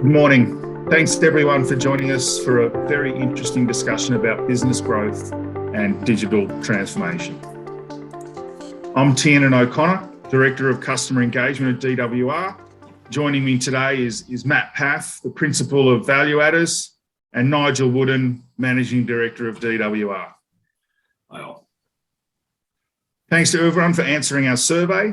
Good morning. Thanks to everyone for joining us for a very interesting discussion about business growth and digital transformation. I'm Tiernan O'Connor, Director of Customer Engagement at DWR. Joining me today is Matt Paff, the Principal of Value Adders, and Nigel Wooden, Managing Director of DWR. Hi all. Thanks to everyone for answering our survey.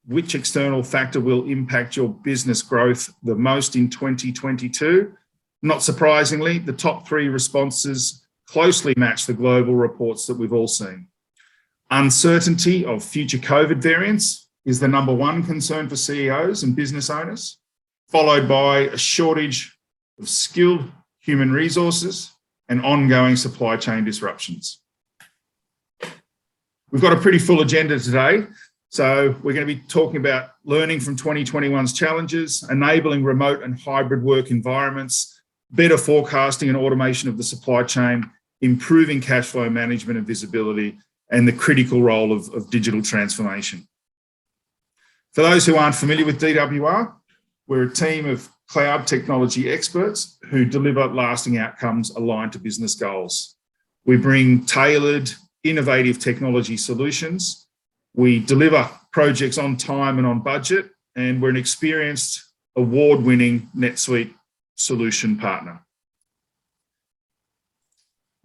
Which external factor will impact your business growth the most in 2022? Not surprisingly, the top three responses closely match the global reports that we've all seen. Uncertainty of future COVID variants is the number one concern for CEOs and business owners, followed by a shortage of skilled human resources and ongoing supply chain disruptions. We've got a pretty full agenda today. So we're going to be talking about learning from 2021's challenges, enabling remote and hybrid work environments, better forecasting and automation of the supply chain, improving cash flow management and visibility, and the critical role of digital transformation. For those who aren't familiar with DWR, we're a team of cloud technology experts who deliver lasting outcomes aligned to business goals. We bring tailored, innovative technology solutions. We deliver projects on time and on budget, and we're an experienced, award-winning NetSuite solution partner.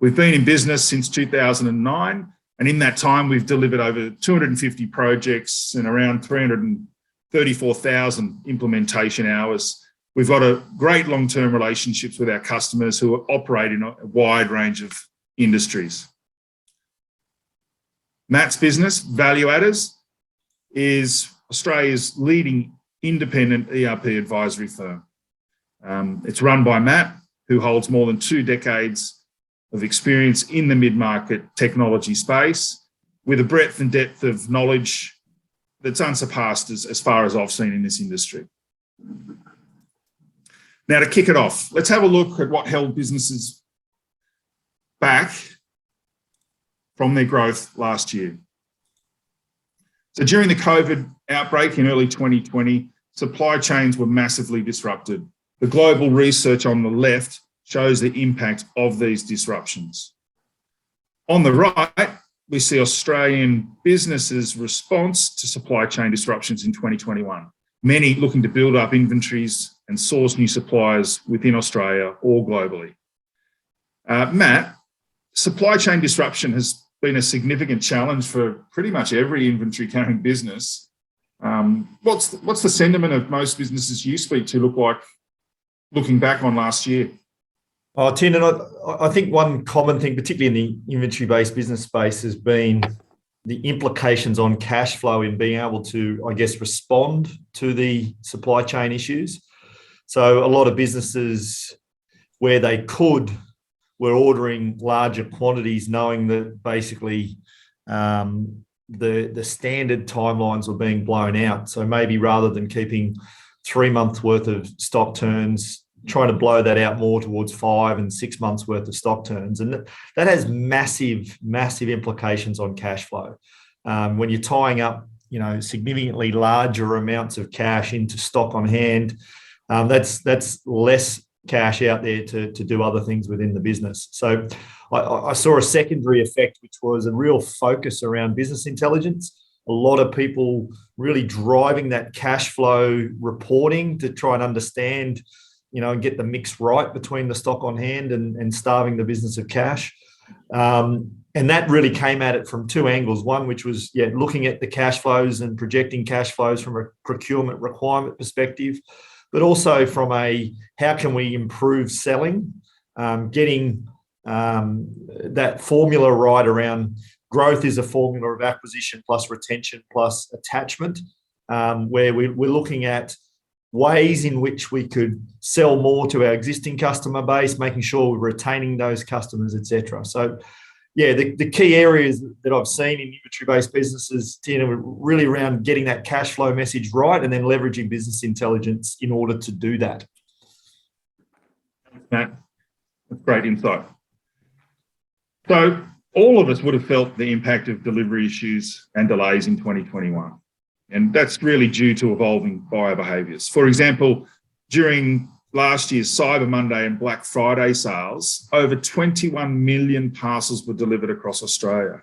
We've been in business since 2009, and in that time, we've delivered over 250 projects and around 334,000 implementation hours. We've got a great long-term relationships with our customers who operate in a wide range of industries. Matt's business, Value Adders, is Australia's leading independent ERP advisory firm. It's run by Matt, who holds more than 2 decades of experience in the mid-market technology space with a breadth and depth of knowledge that's unsurpassed as far as I've seen in this industry. Now, to kick it off, let's have a look at what held businesses back from their growth last year. So during the COVID outbreak in early 2020, supply chains were massively disrupted. The global research on the left shows the impact of these disruptions. On the right, we see Australian businesses' response to supply chain disruptions in 2021, many looking to build up inventories and source new suppliers within Australia or globally. Matt, supply chain disruption has been a significant challenge for pretty much every inventory carrying business. What's the sentiment of most businesses you speak to look like looking back on last year? Oh, Tiernan, I think one common thing, particularly in the inventory-based business space, has been the implications on cash flow in being able to, I guess, respond to the supply chain issues. So a lot of businesses, where they could, were ordering larger quantities, knowing that basically the standard timelines were being blown out. So maybe rather than keeping 3 months worth of stock turns, trying to blow that out more towards 5 and 6 months worth of stock turns. And that has massive, massive implications on cash flow. When you're tying up, significantly larger amounts of cash into stock on hand, that's less cash out there to do other things within the business. So I saw a secondary effect, which was a real focus around business intelligence. A lot of people really driving that cash flow reporting to try and understand, and get the mix right between the stock on hand and starving the business of cash. And that really came at it from 2 angles. One, which was looking at the cash flows and projecting cash flows from a procurement requirement perspective, but also from a how can we improve selling, getting that formula right around growth is a formula of acquisition plus retention plus attachment, where we're looking at ways in which we could sell more to our existing customer base, making sure we're retaining those customers, etc. So the key areas that I've seen in inventory-based businesses, Tina, really around getting that cash flow message right and then leveraging business intelligence in order to do that. That's great insight. So all of us would have felt the impact of delivery issues and delays in 2021. And that's really due to evolving buyer behaviours. For example, during last year's Cyber Monday and Black Friday sales, over 21 million parcels were delivered across Australia.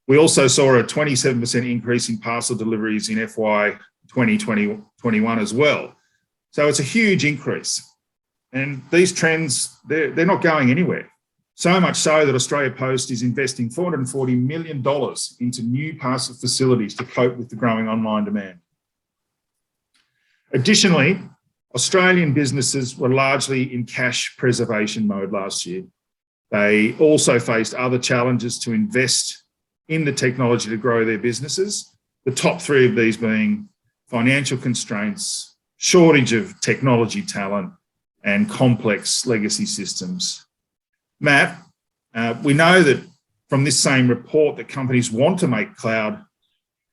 We also saw a 27% increase in parcel deliveries in FY 2021 as well. So it's a huge increase. And these trends, they're not going anywhere. So much so that Australia Post is investing $440 million into new parcel facilities to cope with the growing online demand. Additionally, Australian businesses were largely in cash preservation mode last year. They also faced other challenges to invest in the technology to grow their businesses, the top three of these being financial constraints, shortage of technology talent, and complex legacy systems. Matt, we know that from this same report that companies want to make cloud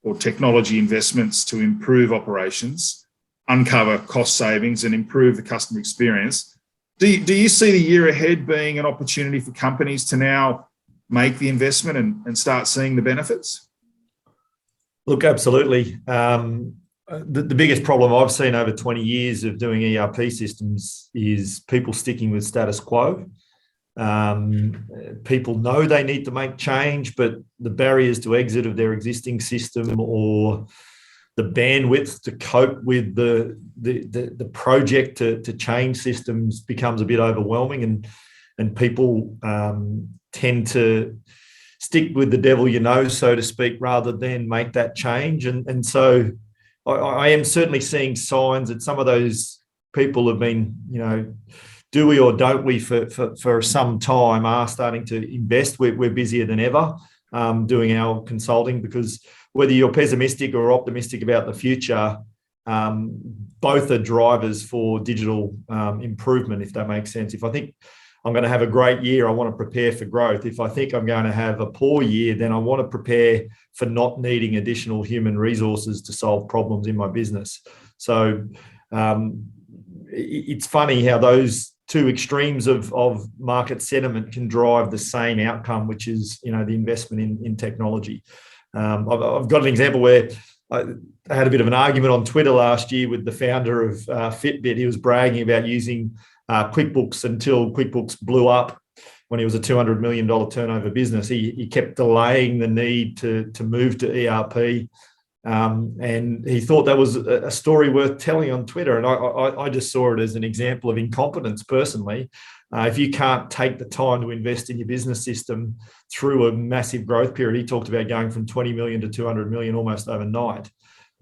or technology investments to improve operations, uncover cost savings, and improve the customer experience. Do you see the year ahead being an opportunity for companies to now make the investment and start seeing the benefits? Look, absolutely. The biggest problem I've seen over 20 years of doing ERP systems is people sticking with status quo. People know they need to make change, but the barriers to exit of their existing system or the bandwidth to cope with the project to change systems becomes a bit overwhelming, and people tend to stick with the devil you know, so to speak, rather than make that change. And so I am certainly seeing signs that some of those people have been, do we or don't we for some time are starting to invest. We're busier than ever doing our consulting, because whether you're pessimistic or optimistic about the future, both are drivers for digital improvement, if that makes sense. If I think I'm going to have a great year, I want to prepare for growth. If I think I'm going to have a poor year, then I want to prepare for not needing additional human resources to solve problems in my business. So it's funny how those two extremes of market sentiment can drive the same outcome, which is, the investment in technology. I've got an example where I had a bit of an argument on Twitter last year with the founder of Fitbit. He was bragging about using QuickBooks until QuickBooks blew up when he was a $200 million turnover business. He kept delaying the need to move to ERP. And he thought that was a story worth telling on Twitter. And I just saw it as an example of incompetence personally. If you can't take the time to invest in your business system through a massive growth period, he talked about going from 20 million to 200 million almost overnight,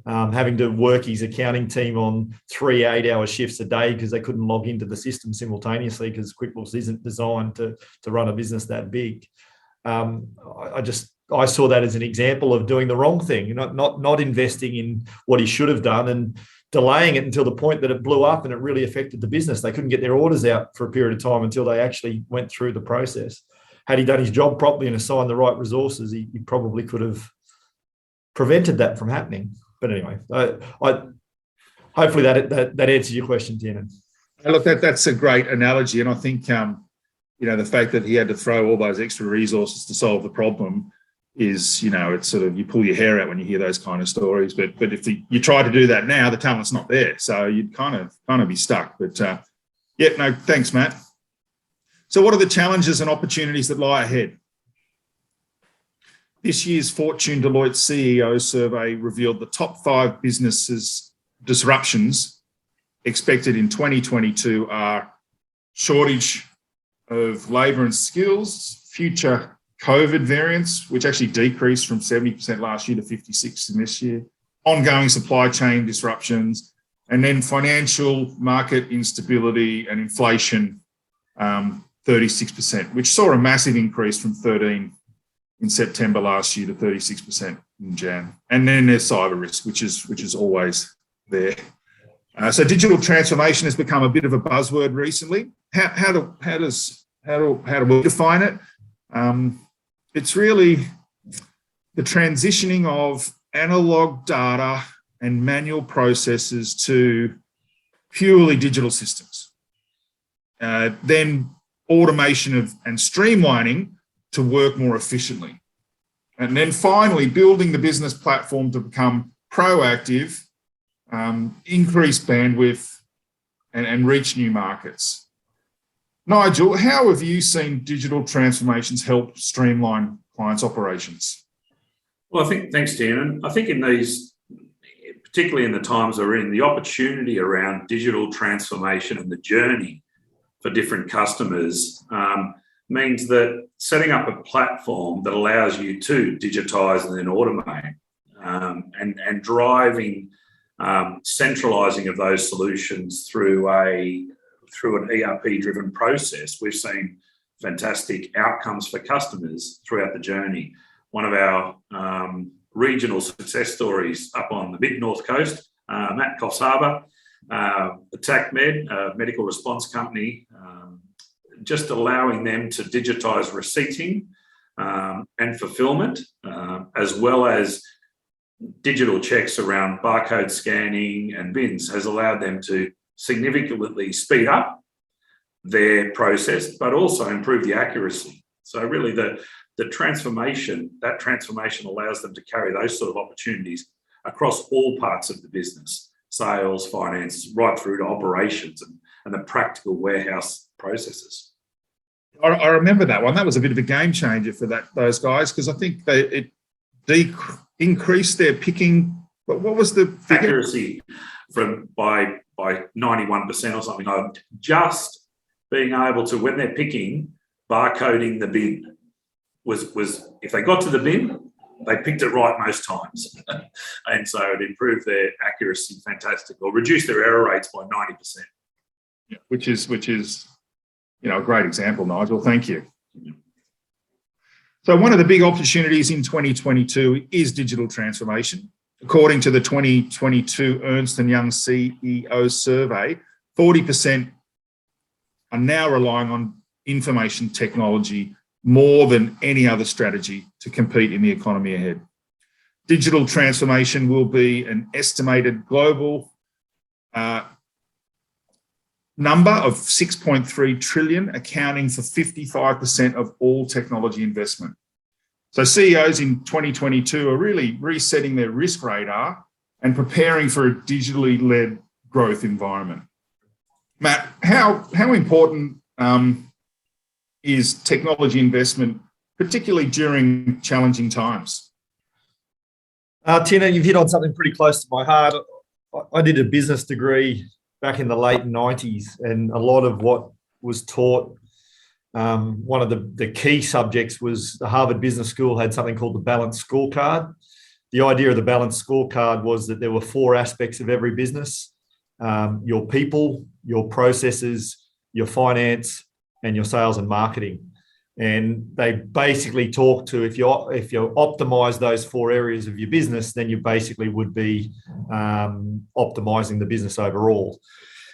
having to work his accounting team on 3 8-hour shifts a day because they couldn't log into the system simultaneously because QuickBooks isn't designed to run a business that big. I saw that as an example of doing the wrong thing, not investing in what he should have done and delaying it until the point that it blew up and it really affected the business. They couldn't get their orders out for a period of time until they actually went through the process. Had he done his job properly and assigned the right resources, he probably could have prevented that from happening. But anyway, hopefully that answers your question, Tiernan. Look, that's a great analogy. And I think, the fact that he had to throw all those extra resources to solve the problem is, it's sort of, you pull your hair out when you hear those kind of stories. But if you try to do that now, the talent's not there. So you'd kind of be stuck. But thanks, Matt. So what are the challenges and opportunities that lie ahead? This year's Fortune Deloitte CEO survey revealed the top 5 businesses disruptions expected in 2022 are shortage of labour and skills, future COVID variants, which actually decreased from 70% last year to 56% in this year, ongoing supply chain disruptions, and then financial market instability and inflation, 36%, which saw a massive increase from 13% in September last year to 36% in Jan. And then there's cyber risk, which is always there. So digital transformation has become a bit of a buzzword recently. How do we define it? It's really the transitioning of analog data and manual processes to purely digital systems. Then automation and streamlining to work more efficiently. And then finally, building the business platform to become proactive, increase bandwidth, and reach new markets. Nigel, how have you seen digital transformations help streamline clients' operations? Well, I think, thanks, Dan. And I think in these, particularly in the times we're in, the opportunity around digital transformation and the journey for different customers means that setting up a platform that allows you to digitise and then automate and driving centralising of those solutions through an ERP-driven process, we've seen fantastic outcomes for customers throughout the journey. One of our regional success stories up on the mid North Coast, at Coffs Harbour, the TACMed, a medical response company, just allowing them to digitise receipting and fulfilment, as well as digital checks around barcode scanning and bins, has allowed them to significantly speed up their process, but also improve the accuracy. So really that transformation allows them to carry those sort of opportunities across all parts of the business, sales, finance, right through to operations and the practical warehouse processes. I remember that one. That was a bit of a game changer for those guys, because I think it increased their picking. But what was the figure? Accuracy by 91% or something. Just being able to, when they're picking, barcoding the bin was if they got to the bin, they picked it right most times. And so it improved their accuracy fantastic, or reduced their error rates by 90%. Yeah, which is a great example, Nigel. Thank you. So one of the big opportunities in 2022 is digital transformation. According to the 2022 Ernst & Young CEO survey, 40% are now relying on information technology more than any other strategy to compete in the economy ahead. Digital transformation will be an estimated global number of 6.3 trillion, accounting for 55% of all technology investment. So CEOs in 2022 are really resetting their risk radar and preparing for a digitally led growth environment. Matt, how important is technology investment, particularly during challenging times? Tina, you've hit on something pretty close to my heart. I did a business degree back in the late 90s, and a lot of what was taught, one of the key subjects was the Harvard Business School had something called the balanced scorecard. The idea of the balanced scorecard was that there were four aspects of every business: your people, your processes, your finance, and your sales and marketing. And they basically talk to, if you optimize those four areas of your business, then you basically would be optimizing the business overall.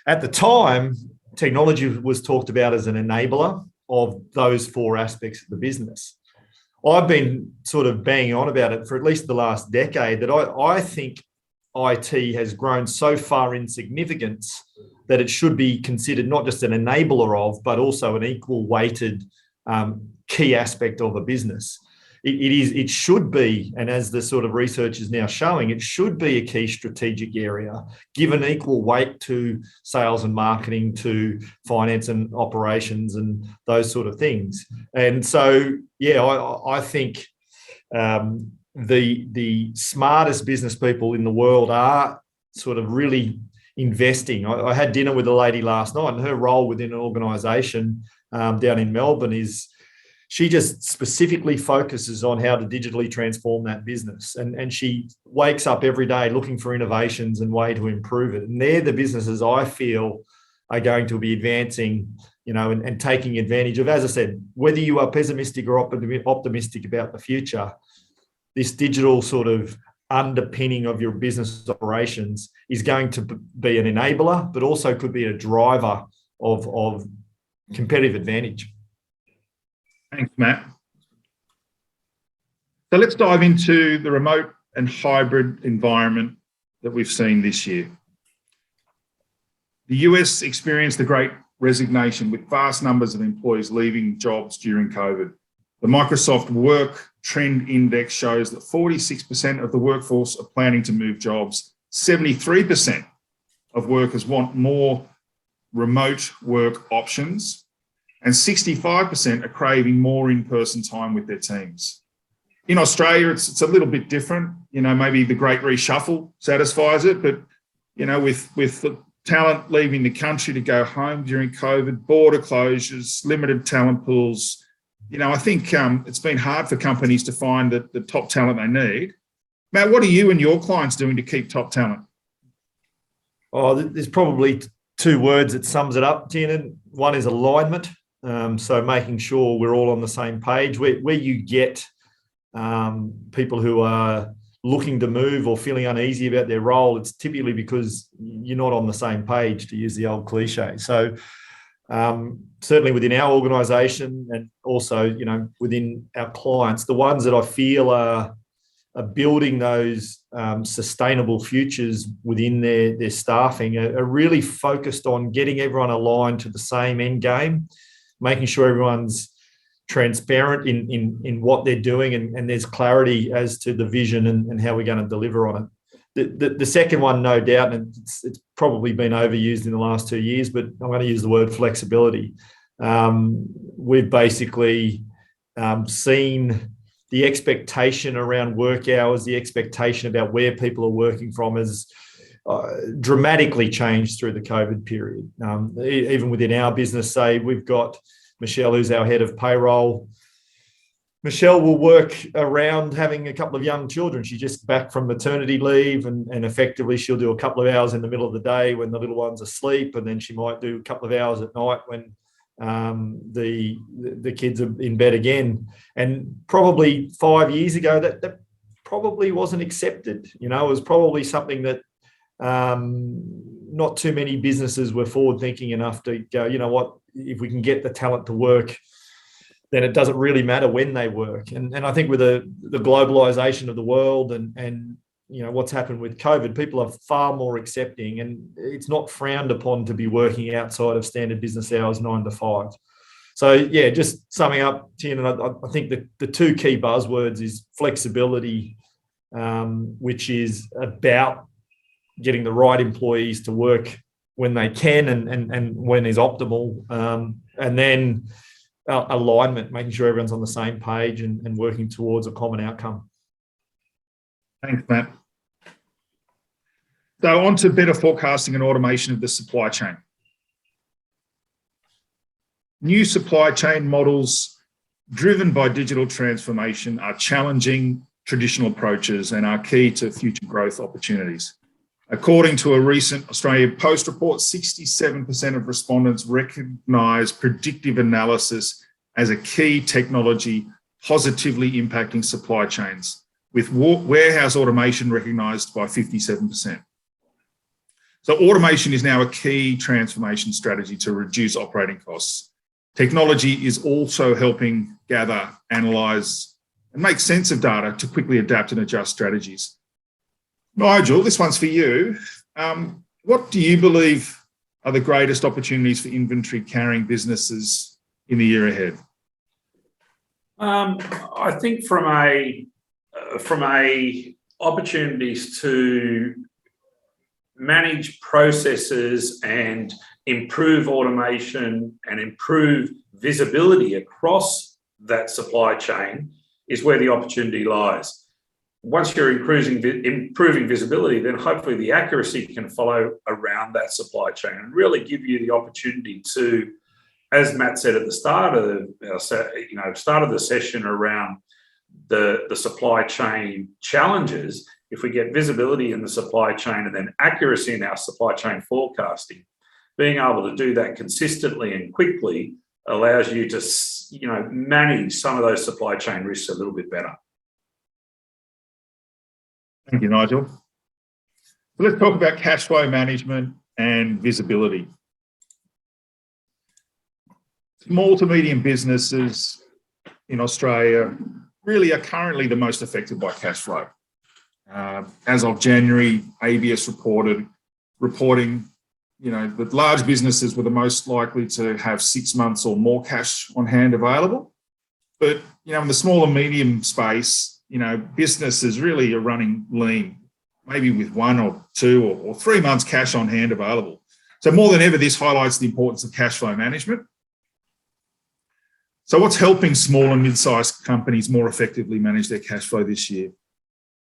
At the time, technology was talked about as an enabler of those four aspects of the business. I've been sort of banging on about it for at least the last decade, that I think IT has grown so far in significance that it should be considered not just an enabler of, but also an equal weighted key aspect of a business. It should be, and as the sort of research is now showing, it should be a key strategic area, given equal weight to sales and marketing, to finance and operations and those sort of things. And so, yeah, I think the smartest business people in the world are sort of really investing. I had dinner with a lady last night, and her role within an organisation down in Melbourne is she just specifically focuses on how to digitally transform that business. And she wakes up every day looking for innovations and way to improve it. And they're the businesses I feel are going to be advancing, and taking advantage of, as I said, whether you are pessimistic or optimistic about the future, this digital sort of underpinning of your business operations is going to be an enabler, but also could be a driver of competitive advantage. Thanks, Matt. So let's dive into the remote and hybrid environment that we've seen this year. The US experienced the great resignation, with vast numbers of employees leaving jobs during COVID. The Microsoft Work Trend Index shows that 46% of the workforce are planning to move jobs. 73% of workers want more remote work options, and 65% are craving more in-person time with their teams. In Australia, it's a little bit different. Maybe the great reshuffle satisfies it, but, with the talent leaving the country to go home during COVID, border closures, limited talent pools, I think it's been hard for companies to find the top talent they need. Matt, what are you and your clients doing to keep top talent? Oh, there's probably two words that sums it up, Tiernan. One is alignment. So making sure we're all on the same page. Where you get people who are looking to move or feeling uneasy about their role, it's typically because you're not on the same page, to use the old cliche. So certainly within our organisation and also, within our clients, the ones that I feel are building those sustainable futures within their staffing are really focused on getting everyone aligned to the same end game, making sure everyone's transparent in what they're doing and there's clarity as to the vision and how we're going to deliver on it. The second one, no doubt, and it's probably been overused in the last 2 years, but I'm going to use the word flexibility. We've basically seen the expectation around work hours, the expectation about where people are working from has dramatically changed through the COVID period. Even within our business, say we've got Michelle, who's our head of payroll. Michelle will work around having a couple of young children. She's just back from maternity leave and effectively she'll do a couple of hours in the middle of the day when the little one's asleep, and then she might do a couple of hours at night when the kids are in bed again. And probably 5 years ago, that probably wasn't accepted. It was probably something that not too many businesses were forward thinking enough to go, you know what, if we can get the talent to work, then it doesn't really matter when they work. And I think with the globalization of the world and what's happened with COVID, people are far more accepting, and it's not frowned upon to be working outside of standard business hours, 9 to 5. So yeah, just summing up, Tiernan, I think the two key buzzwords is flexibility, which is about getting the right employees to work when they can and when is optimal, and then alignment, making sure everyone's on the same page and working towards a common outcome. Thanks, Matt. So on to better forecasting and automation of the supply chain. New supply chain models driven by digital transformation are challenging traditional approaches and are key to future growth opportunities. According to a recent Australia Post report, 67% of respondents recognise predictive analysis as a key technology positively impacting supply chains, with warehouse automation recognised by 57%. So automation is now a key transformation strategy to reduce operating costs. Technology is also helping gather, analyse and make sense of data to quickly adapt and adjust strategies. Nigel, this one's for you. What do you believe are the greatest opportunities for inventory carrying businesses in the year ahead? I think from a opportunities to manage processes and improve automation and improve visibility across that supply chain is where the opportunity lies. Once you're improving visibility, then hopefully the accuracy can follow around that supply chain and really give you the opportunity to, as Matt said at the start of the session around the supply chain challenges, if we get visibility in the supply chain and then accuracy in our supply chain forecasting, being able to do that consistently and quickly allows you to, manage some of those supply chain risks a little bit better. Thank you, Nigel. So let's talk about cash flow management and visibility. Small to medium businesses in Australia really are currently the most affected by cash flow. As of January, ABS reporting, that large businesses were the most likely to have 6 months or more cash on hand available. But, in the small and medium space, businesses really are running lean, maybe with 1 or 2 or 3 months cash on hand available. So more than ever, this highlights the importance of cash flow management. So what's helping small and mid-sized companies more effectively manage their cash flow this year?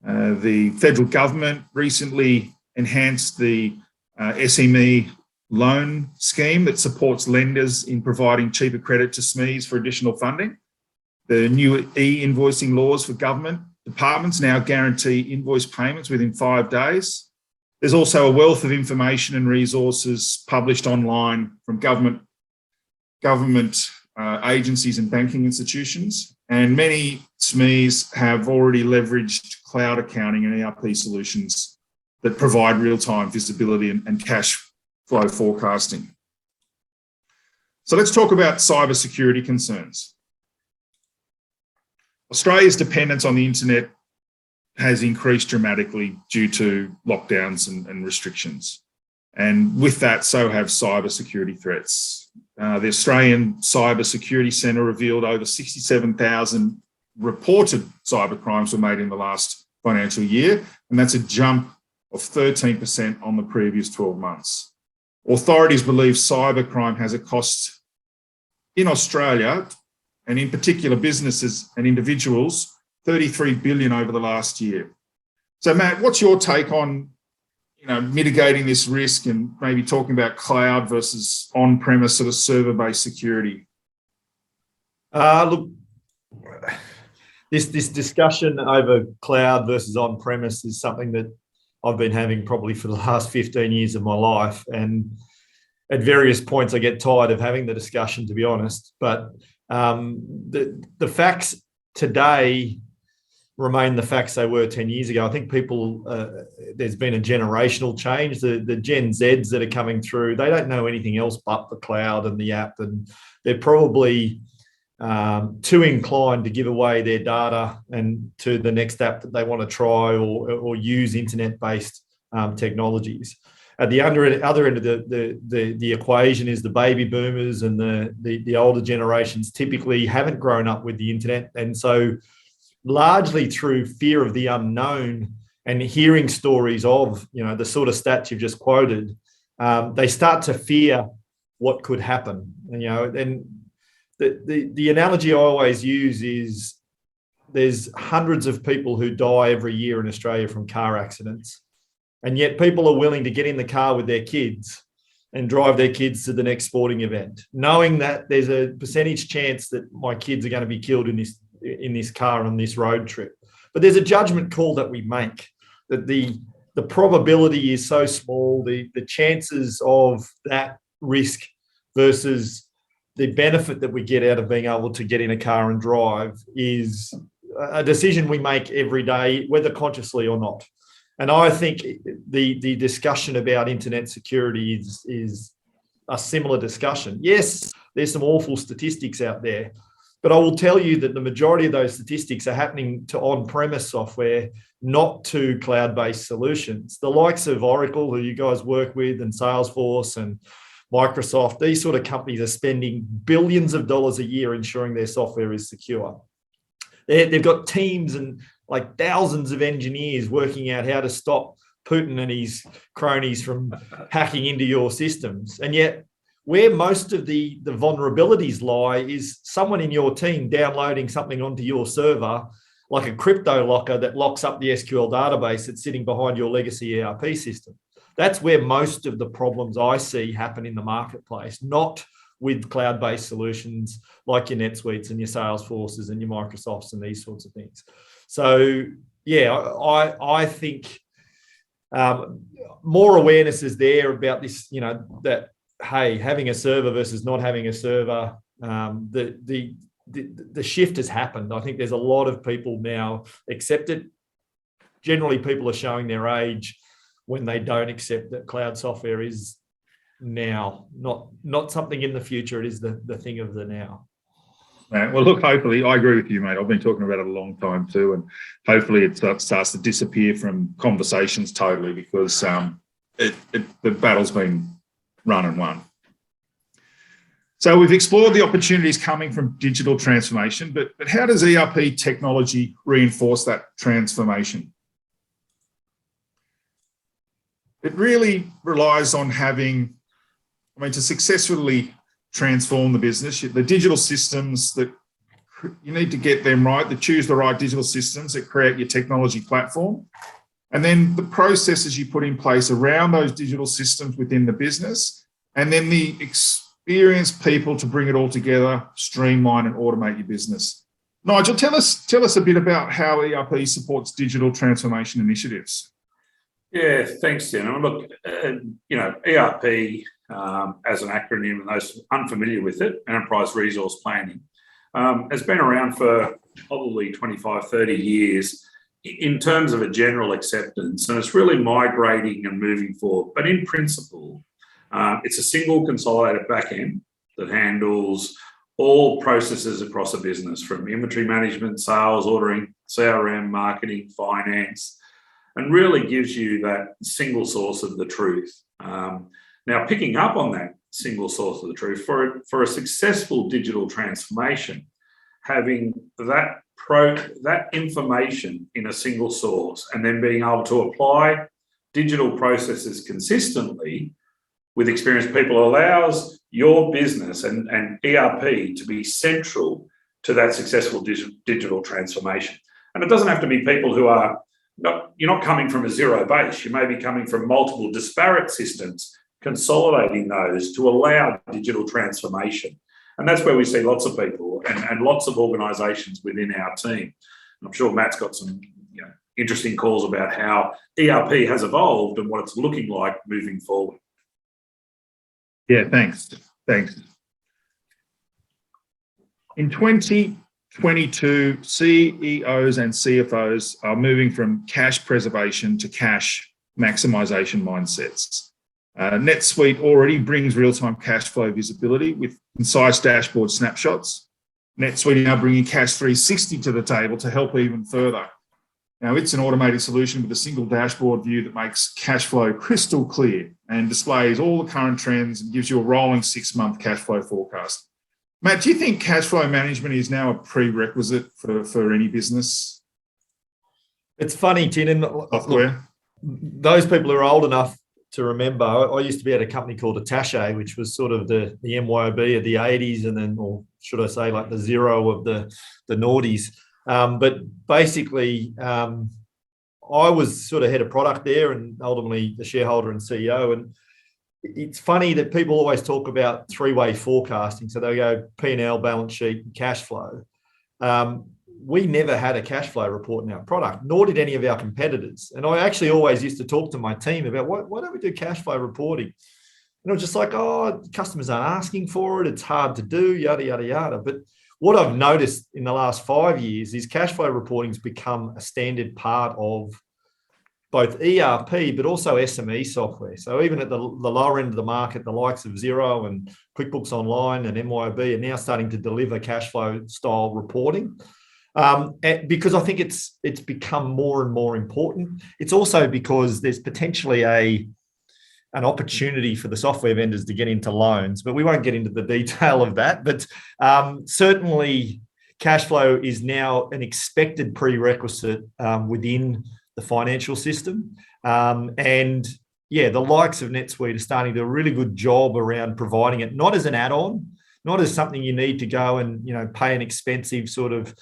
The federal government recently enhanced the SME loan scheme that supports lenders in providing cheaper credit to SMEs for additional funding. The new e-invoicing laws for government departments now guarantee invoice payments within 5 days. There's also a wealth of information and resources published online from government agencies and banking institutions. And many SMEs have already leveraged cloud accounting and ERP solutions that provide real-time visibility and cash flow forecasting. So let's talk about cybersecurity concerns. Australia's dependence on the internet has increased dramatically due to lockdowns and restrictions. And with that, so have cybersecurity threats. The Australian Cyber Security Centre revealed over 67,000 reported cyber crimes were made in the last financial year, and that's a jump of 13% on the previous 12 months. Authorities believe cybercrime has a cost in Australia, and in particular businesses and individuals, 33 billion over the last year. So Matt, what's your take on mitigating this risk and maybe talking about cloud versus on-premise sort of server-based security? Look, this discussion over cloud versus on-premise is something that I've been having probably for the last 15 years of my life. And at various points, I get tired of having the discussion, to be honest. But the facts today remain the facts they were 10 years ago. I think there's been a generational change. The Gen Zs that are coming through, they don't know anything else but the cloud and the app, and they're probably too inclined to give away their data and to the next app that they want to try or use internet-based technologies. At the other end of the equation is the baby boomers, and the older generations typically haven't grown up with the internet, and so largely through fear of the unknown and hearing stories of the sort of stats you've just quoted, they start to fear what could happen. And the analogy I always use is there's hundreds of people who die every year in Australia from car accidents, and yet people are willing to get in the car with their kids and drive their kids to the next sporting event, knowing that there's a percentage chance that my kids are going to be killed in this car on this road trip. But there's a judgment call that we make, that the probability is so small, the chances of that risk versus the benefit that we get out of being able to get in a car and drive is a decision we make every day, whether consciously or not. And I think the discussion about internet security is a similar discussion. Yes, there's some awful statistics out there, but I will tell you that the majority of those statistics are happening to on-premise software, not to cloud-based solutions. The likes of Oracle, who you guys work with, and Salesforce and Microsoft, these sort of companies are spending billions of dollars a year ensuring their software is secure. They've got teams and like thousands of engineers working out how to stop Putin and his cronies from hacking into your systems. And yet, where most of the vulnerabilities lie is someone in your team downloading something onto your server, like a crypto locker that locks up the SQL database that's sitting behind your legacy ERP system. That's where most of the problems I see happen in the marketplace, not with cloud-based solutions like your NetSuites and your Salesforces and your Microsofts and these sorts of things. So, yeah, I think more awareness is there about this, that, hey, having a server versus not having a server, the shift has happened. I think there's a lot of people now accept it. Generally, people are showing their age when they don't accept that cloud software is now, not something in the future. It is the thing of the now. Well, look, hopefully, I agree with you, mate. I've been talking about it a long time too, and hopefully it starts to disappear from conversations totally, because the battle's been run and won. So we've explored the opportunities coming from digital transformation, but how does ERP technology reinforce that transformation? It really relies on having I mean, to successfully transform the business, the digital systems that you need to get them right, to choose the right digital systems that create your technology platform. And then the processes you put in place around those digital systems within the business, and then the experienced people to bring it all together, streamline and automate your business. Nigel, tell us a bit about how ERP supports digital transformation initiatives. Yeah, thanks, Dan. Look, ERP as an acronym, and those unfamiliar with it, Enterprise Resource Planning, has been around for probably 25, 30 years in terms of a general acceptance, and it's really migrating and moving forward. But in principle, it's a single consolidated backend that handles all processes across a business, from inventory management, sales, ordering, CRM, marketing, finance, and really gives you that single source of the truth. Now, picking up on that single source of the truth, for a successful digital transformation, having that information in a single source and then being able to apply digital processes consistently with experienced people allows your business and ERP to be central to that successful digital transformation. And it doesn't have to be people who are you're not coming from a zero base. You may be coming from multiple disparate systems, consolidating those to allow digital transformation. And that's where we see lots of people and lots of organisations within our team. And I'm sure Matt's got some interesting calls about how ERP has evolved and what it's looking like moving forward. Yeah, thanks. In 2022, CEOs and CFOs are moving from cash preservation to cash maximisation mindsets. NetSuite already brings real-time cash flow visibility with concise dashboard snapshots. NetSuite are now bringing Cash 360 to the table to help even further. Now, it's an automated solution with a single dashboard view that makes cash flow crystal clear and displays all the current trends and gives you a rolling 6-month cash flow forecast. Matt, do you think cash flow management is now a prerequisite for any business? It's funny, Tin, software. Those people who are old enough to remember, I used to be at a company called Attaché, which was sort of the MYOB of the 80s, and then, or should I say, like the Xero of the noughties. But basically, I was sort of head of product there and ultimately the shareholder and CEO. And it's funny that people always talk about three-way forecasting. So they go P&L, balance sheet, and cash flow. We never had a cash flow report in our product, nor did any of our competitors. And I actually always used to talk to my team about why don't we do cash flow reporting? And I was just like, customers aren't asking for it. It's hard to do, yada, yada, yada. But what I've noticed in the last 5 years is cash flow reporting has become a standard part of both ERP, but also SME software. So even at the lower end of the market, the likes of Xero and QuickBooks Online and MYOB are now starting to deliver cash flow style reporting. Because I think it's become more and more important. It's also because there's potentially an opportunity for the software vendors to get into loans, but we won't get into the detail of that. But certainly cash flow is now an expected prerequisite within the financial system. And yeah, the likes of NetSuite are starting to do a really good job around providing it, not as an add-on, not as something you need to go and pay an expensive sort of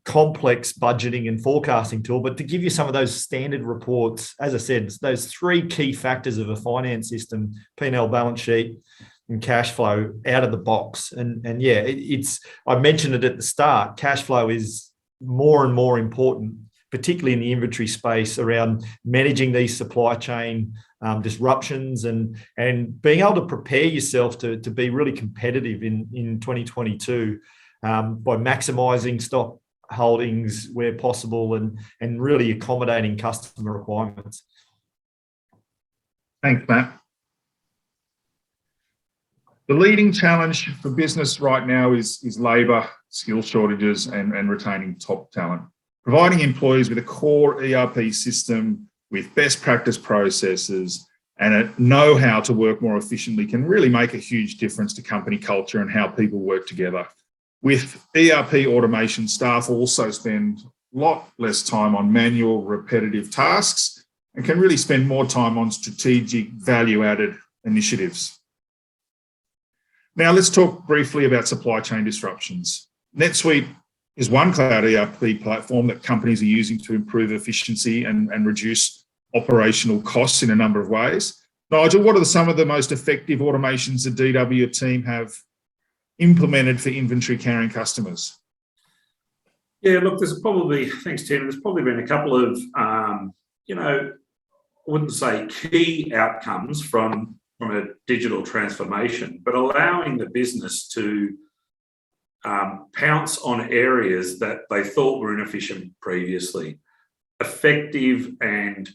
complex budgeting and forecasting tool, but to give you some of those standard reports, as I said, those 3 key factors of a finance system, P&L, balance sheet, and cash flow out of the box. And yeah, I mentioned it at the start, cash flow is more and more important, particularly in the inventory space, around managing these supply chain disruptions and being able to prepare yourself to be really competitive in 2022 by maximising stock holdings where possible and really accommodating customer requirements. Thanks, Matt. The leading challenge for business right now is labour, skill shortages and retaining top talent. Providing employees with a core ERP system with best practice processes and a know-how to work more efficiently can really make a huge difference to company culture and how people work together. With ERP automation, staff also spend a lot less time on manual, repetitive tasks and can really spend more time on strategic, value-added initiatives. Now let's talk briefly about supply chain disruptions. NetSuite is one cloud ERP platform that companies are using to improve efficiency and reduce operational costs in a number of ways. Nigel, what are some of the most effective automations the DW team have implemented for inventory carrying customers? Yeah, look, thanks, Tim, there's probably been a couple of, I wouldn't say key outcomes from a digital transformation, but allowing the business to pounce on areas that they thought were inefficient previously. Effective and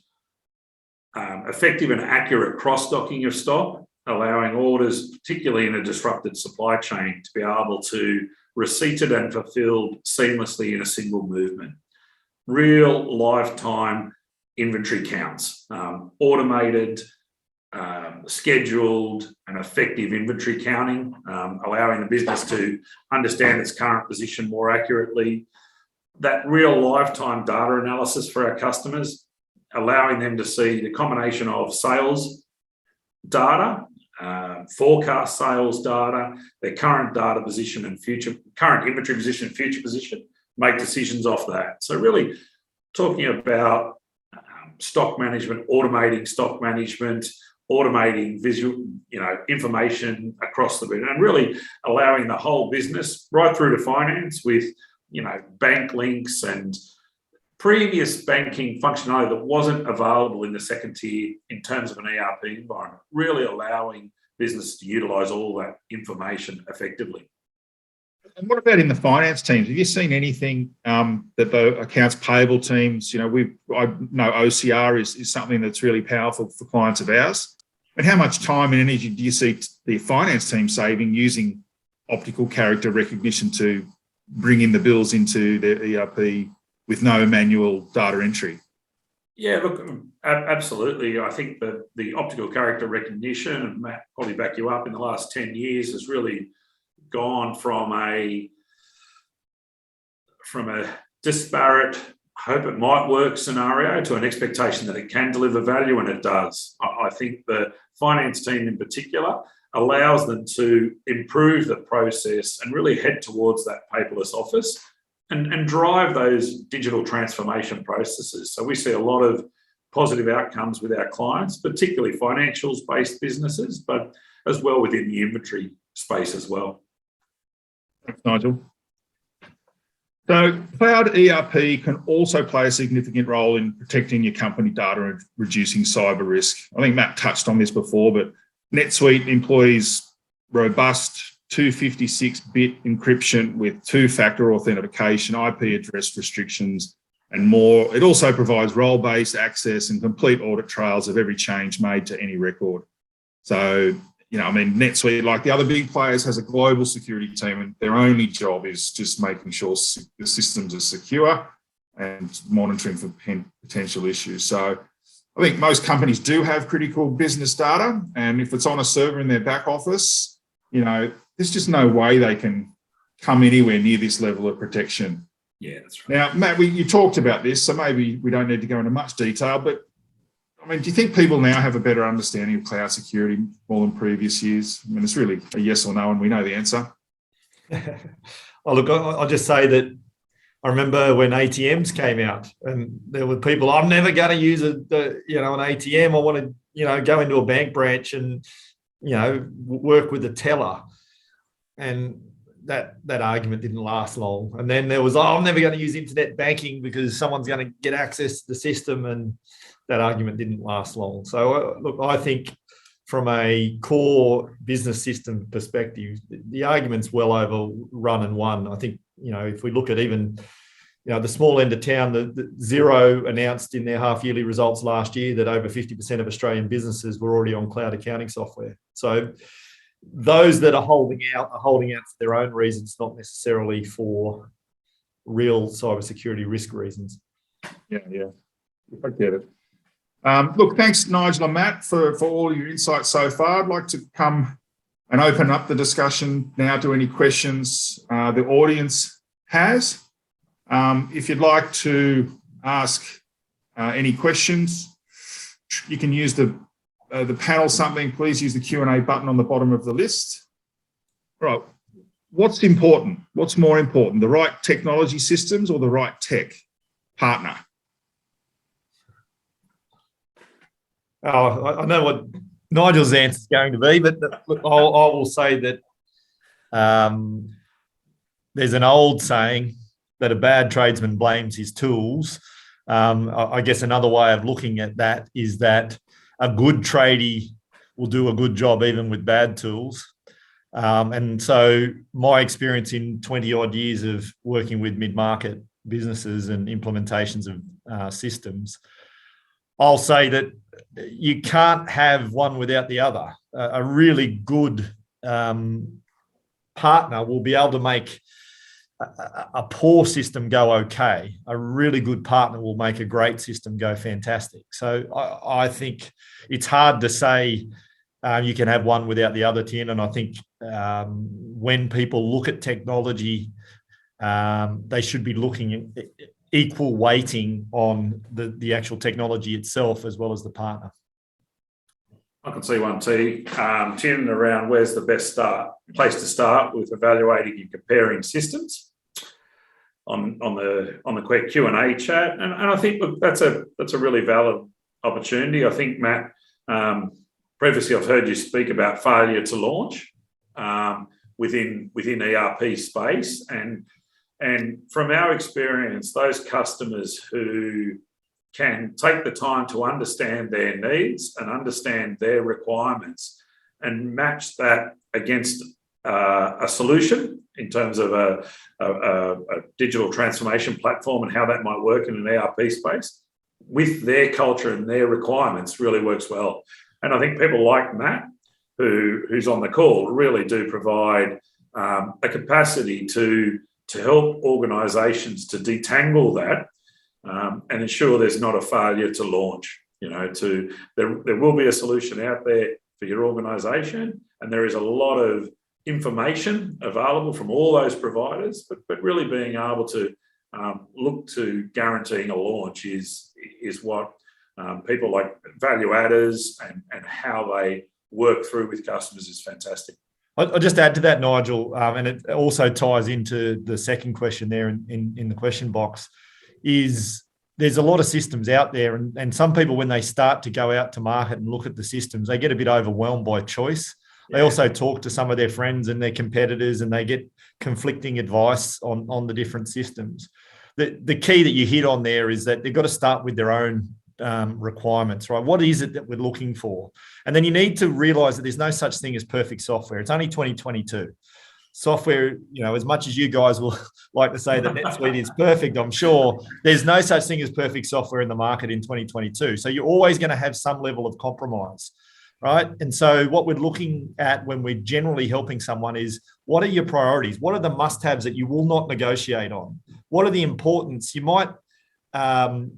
accurate cross-docking of stock, allowing orders, particularly in a disrupted supply chain, to be able to receipted and fulfilled seamlessly in a single movement. Real lifetime inventory counts, automated, scheduled and effective inventory counting, allowing the business to understand its current position more accurately. That real lifetime data analysis for our customers, allowing them to see the combination of sales data, forecast sales data, their current data position and current inventory position and future position, make decisions off that. So really talking about stock management, automating stock management, automating visual, information across the board, and really allowing the whole business right through to finance with, bank links and previous banking functionality that wasn't available in the second tier in terms of an ERP environment, really allowing business to utilise all that information effectively. And what about in the finance teams? Have you seen anything that the accounts payable teams, I know OCR is something that's really powerful for clients of ours. But how much time and energy do you see the finance team saving using optical character recognition to bring in the bills into their ERP with no manual data entry? Yeah, look, absolutely. I think that the optical character recognition, and Matt probably back you up, in the last 10 years has really gone from a disparate hope it might work scenario to an expectation that it can deliver value, and it does. I think the finance team in particular allows them to improve the process and really head towards that paperless office and drive those digital transformation processes. So we see a lot of positive outcomes with our clients, particularly financials-based businesses, but as well within the inventory space as well. Thanks, Nigel. So cloud ERP can also play a significant role in protecting your company data and reducing cyber risk. I think Matt touched on this before, but NetSuite employs robust 256-bit encryption with two-factor authentication, IP address restrictions, and more. It also provides role-based access and complete audit trails of every change made to any record. So, NetSuite, like the other big players, has a global security team, and their only job is just making sure the systems are secure and monitoring for potential issues. So I think most companies do have critical business data, and if it's on a server in their back office, there's just no way they can come anywhere near this level of protection. Yeah, that's right. Now, Matt, you talked about this, so maybe we don't need to go into much detail, but do you think people now have a better understanding of cloud security more than previous years? It's really a yes or no, and we know the answer. Oh, look, I'll just say that I remember when ATMs came out, and there were people, I'm never going to use an ATM. I want to, go into a bank branch and, work with a teller. And that argument didn't last long. And then there was, I'm never going to use internet banking because someone's going to get access to the system, and that argument didn't last long. So, look, I think from a core business system perspective, the argument's well overrun and won. I think, if we look at even, the small end of town, the Xero announced in their half-yearly results last year that over 50% of Australian businesses were already on cloud accounting software. So those that are holding out for their own reasons, not necessarily for real cybersecurity risk reasons. Yeah, I get it. Look, thanks, Nigel and Matt, for all your insights so far. I'd like to come and open up the discussion now to any questions the audience has. If you'd like to ask any questions, you can use the the panel something, please use the Q&A button on the bottom of the list. Right. What's important? What's more important, the right technology systems or the right tech partner? Oh, I know what Nigel's answer is going to be, but look, I will say that there's an old saying that a bad tradesman blames his tools. I guess another way of looking at that is that a good tradie will do a good job even with bad tools. And so my experience in 20 odd years of working with mid-market businesses and implementations of systems, I'll say that you can't have one without the other. A really good partner will be able to make a poor system go okay. A really good partner will make a great system go fantastic. So I think it's hard to say you can have one without the other, Tien. And I think when people look at technology, they should be looking at equal weighting on the actual technology itself as well as the partner. I can see one, T. Tien, around where's the best place to start with evaluating and comparing systems on the quick Q&A chat, and I think, look, that's a really valid opportunity. I think, Matt, previously I've heard you speak about failure to launch within ERP space, and from our experience, those customers who can take the time to understand their needs and understand their requirements and match that against a solution in terms of a digital transformation platform and how that might work in an ERP space with their culture and their requirements really works well. And I think people like Matt, who's on the call, really do provide a capacity to help organisations to detangle that and ensure there's not a failure to launch. There will be a solution out there for your organisation, and there is a lot of information available from all those providers, but really being able to look to guaranteeing a launch is what people like value adders and how they work through with customers is fantastic. I'll just add to that, Nigel, and it also ties into the second question there in the question box, is there's a lot of systems out there, and some people, when they start to go out to market and look at the systems, they get a bit overwhelmed by choice. Yeah. They also talk to some of their friends and their competitors, and they get conflicting advice on the different systems. The key that you hit on there is that they've got to start with their own requirements, right? What is it that we're looking for? And then you need to realize that there's no such thing as perfect software. It's only 2022. Software, as much as you guys will like to say that NetSuite is perfect, I'm sure there's no such thing as perfect software in the market in 2022. So you're always going to have some level of compromise, right? And so what we're looking at when we're generally helping someone is, what are your priorities? What are the must-haves that you will not negotiate on? What are the importance? You might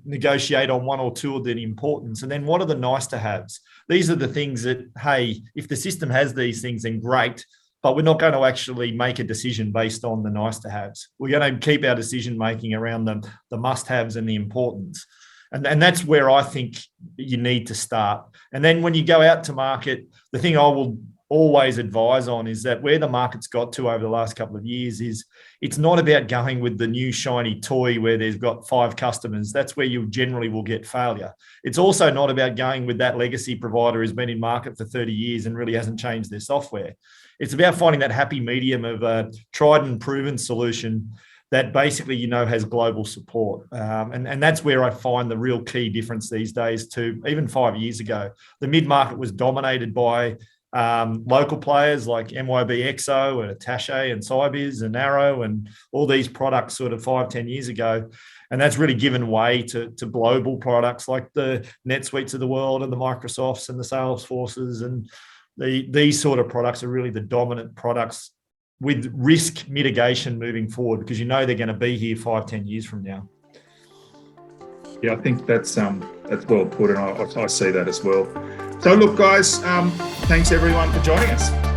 negotiate on one or two of the importance, and then what are the nice-to-haves? These are the things that, hey, if the system has these things, then great, but we're not going to actually make a decision based on the nice-to-haves. We're going to keep our decision-making around the must-haves and the importance. And that's where I think you need to start. And then when you go out to market, the thing I will always advise on is that where the market's got to over the last couple of years is it's not about going with the new shiny toy where there's got 5 customers. That's where you generally will get failure. It's also not about going with that legacy provider who's been in market for 30 years and really hasn't changed their software. It's about finding that happy medium of a tried and proven solution that basically, has global support. And that's where I find the real key difference these days to even 5 years ago. The mid-market was dominated by local players like MYB Exo and Attaché and Cybiz and Arrow and all these products sort of 5-10 years ago. And that's really given way to global products like the NetSuites of the world and the Microsofts and the Salesforces. And these sort of products are really the dominant products with risk mitigation moving forward, because they're going to be here 5-10 years from now. Yeah, I think that's well put, and I see that as well. So look, guys, thanks everyone for joining us.